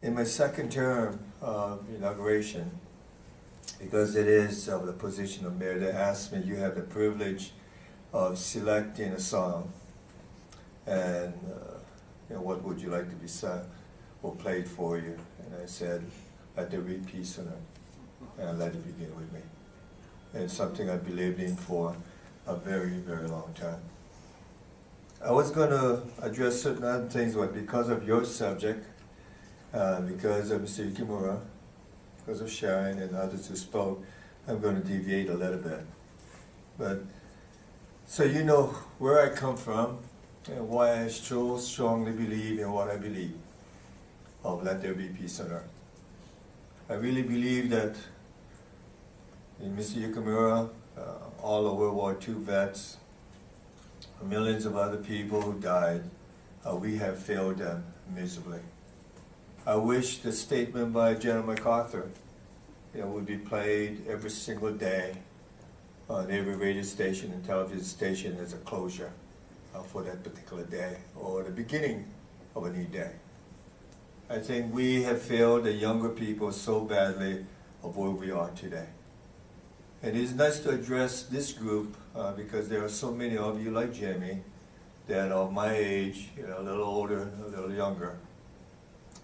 In my second term of inauguration, because it is of the position of mayor, they asked me, you have the privilege of selecting a song, and what would you like to be sung or played for you? And I said, let there be peace on earth, and let it begin with me. And it's something I believed in for a very, very long time. I was going to address certain other things, but because of your subject, because of Mr. Yukimura, because of Sharon and others who spoke, I'm going to deviate a little bit. But so you know where I come from and why I so strongly believe in what I believe of let there be peace on earth. I really believe that in Mr. Yukimura, all the World War II vets, millions of other people who died, we have failed them miserably. I wish the statement by General MacArthur would be played every single day on every radio station and television station as a closure for that particular day or the beginning of a new day. I think we have failed the younger people so badly of where we are today. And it is nice to address this group because there are so many of you like Jamie that are my age, a little older, a little younger,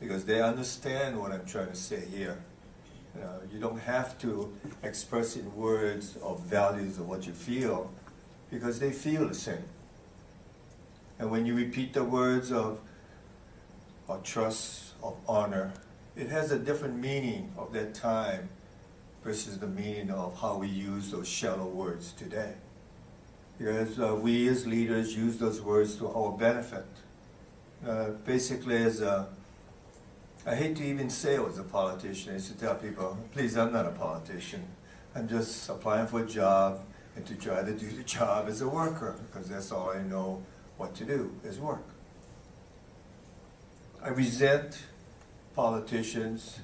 because they understand what I'm trying to say here. You don't have to express in words of values of what you feel, because they feel the same. And when you repeat the words of trust, of honor, it has a different meaning of that time versus the meaning of how we use those shallow words today. Because we as leaders use those words to our benefit. Basically, as I hate to even say I was a politician. I used to tell people, please, I'm not a politician. I'm just applying for a job and to try to do the job as a worker, because that's all I know what to do, is work. I resent politicians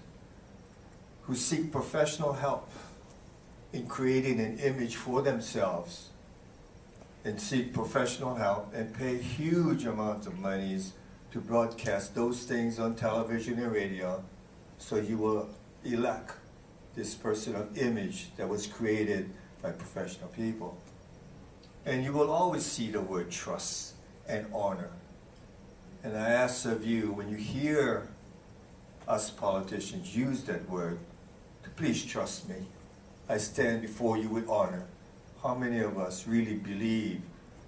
who seek professional help in creating an image for themselves and seek professional help and pay huge amounts of monies to broadcast those things on television and radio, so you will elect this person of image that was created by professional people. And you will always see the word trust and honor. And I ask of you, when you hear us politicians use that word, to please trust me. I stand before you with honor. How many of us really believe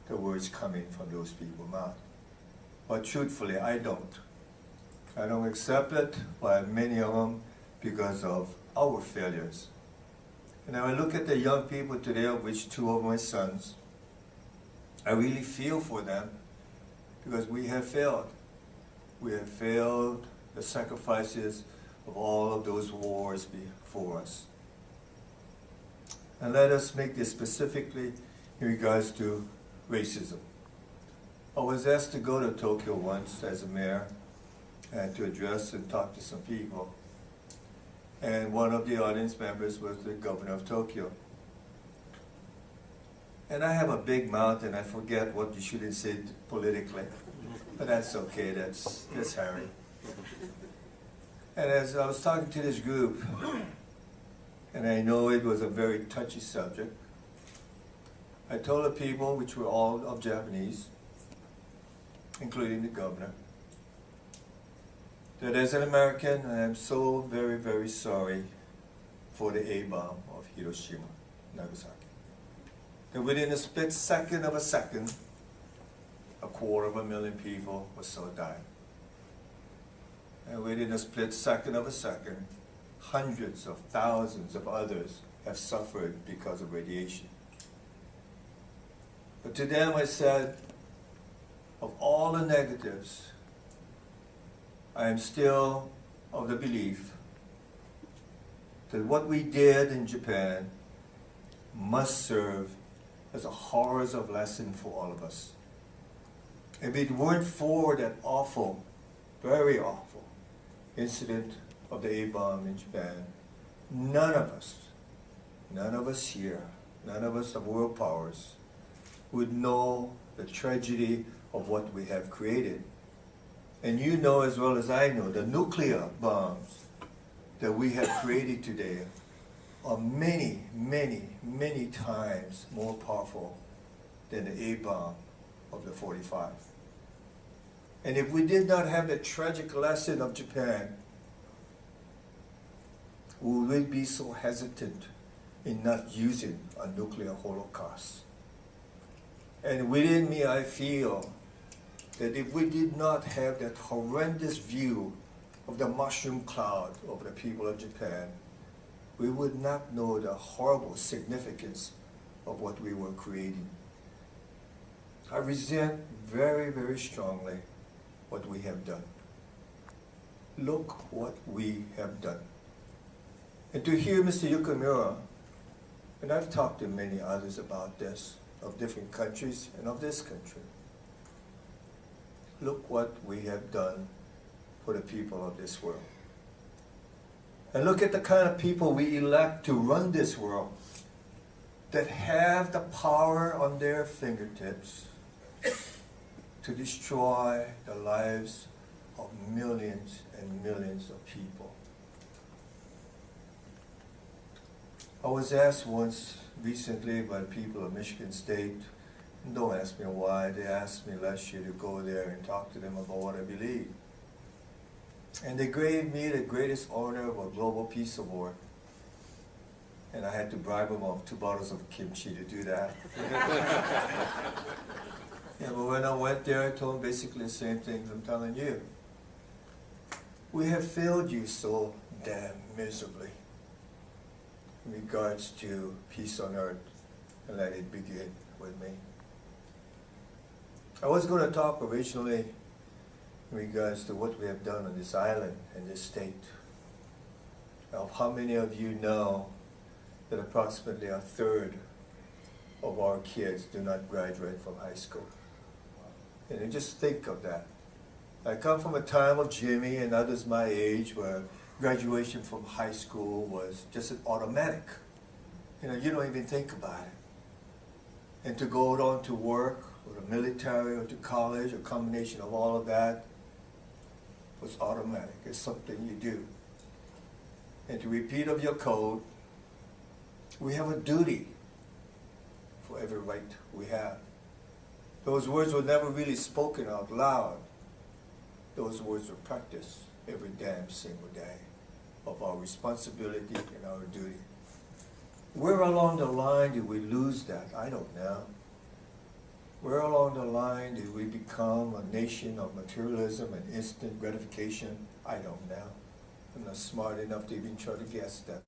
the words coming from those people's mouth? But truthfully, I don't. I don't accept it by many of them because of our failures. And when I look at the young people today, of which two of my sons, I really feel for them because we have failed. We have failed the sacrifices of all of those wars before us. And let us make this specifically in regards to racism. I was asked to go to Tokyo once as a mayor and to address and talk to some people. And one of the audience members was the governor of Tokyo. And I have a big mouth and I forget what you shouldn't say politically. But that's okay, that's Harry. And as I was talking to this group, and I know it was a very touchy subject, I told the people, which were all of Japanese, including the governor, that as an American, I am so very, very sorry for the A-bomb of Hiroshima, Nagasaki. That within a split second of a second, 250,000 people were so dying. And within a split second of a second, hundreds of thousands of others have suffered because of radiation. But to them I said, of all the negatives, I am still of the belief that what we did in Japan must serve as a horrors of lesson for all of us. If it weren't for that awful, very awful incident of the A-bomb in Japan, none of us here, none of us of world powers would know the tragedy of what we have created. And you know as well as I know, the nuclear bombs that we have created today are many, many, many times more powerful than the A-bomb of the 45. And if we did not have the tragic lesson of Japan, would we be so hesitant in not using a nuclear holocaust? And within me, I feel that if we did not have that horrendous view of the mushroom cloud over the people of Japan, we would not know the horrible significance of what we were creating. I resent very, very strongly what we have done. Look what we have done. And to hear Mr. Yukamura, and I've talked to many others about this, of different countries and of this country. Look what we have done for the people of this world. And look at the kind of people we elect to run this world, that have the power on their fingertips to destroy the lives of millions and millions of people. I was asked once recently by the people of Michigan State, and don't ask me why, they asked me last year to go there and talk to them about what I believe. And they gave me the greatest honor of a Global Peace Award. And I had to bribe them of 2 bottles of kimchi to do that. Yeah, but when I went there, I told them basically the same things I'm telling you. We have failed you so damn miserably in regards to peace on earth, and let it begin with me. I was going to talk originally in regards to what we have done on this island and this state. Now, how many of you know that approximately 1/3 of our kids do not graduate from high school? And you just think of that. I come from a time of Jimmy and others my age where graduation from high school was just an automatic. You know, you don't even think about it. And to go on to work, or the military, or to college, a combination of all of that was automatic. It's something you do. And to repeat of your code, we have a duty for every right we have. Those words were never really spoken out loud. Those words were practiced every damn single day of our responsibility and our duty. Where along the line did we lose that? I don't know. Where along the line did we become a nation of materialism and instant gratification? I don't know. I'm not smart enough to even try to guess that.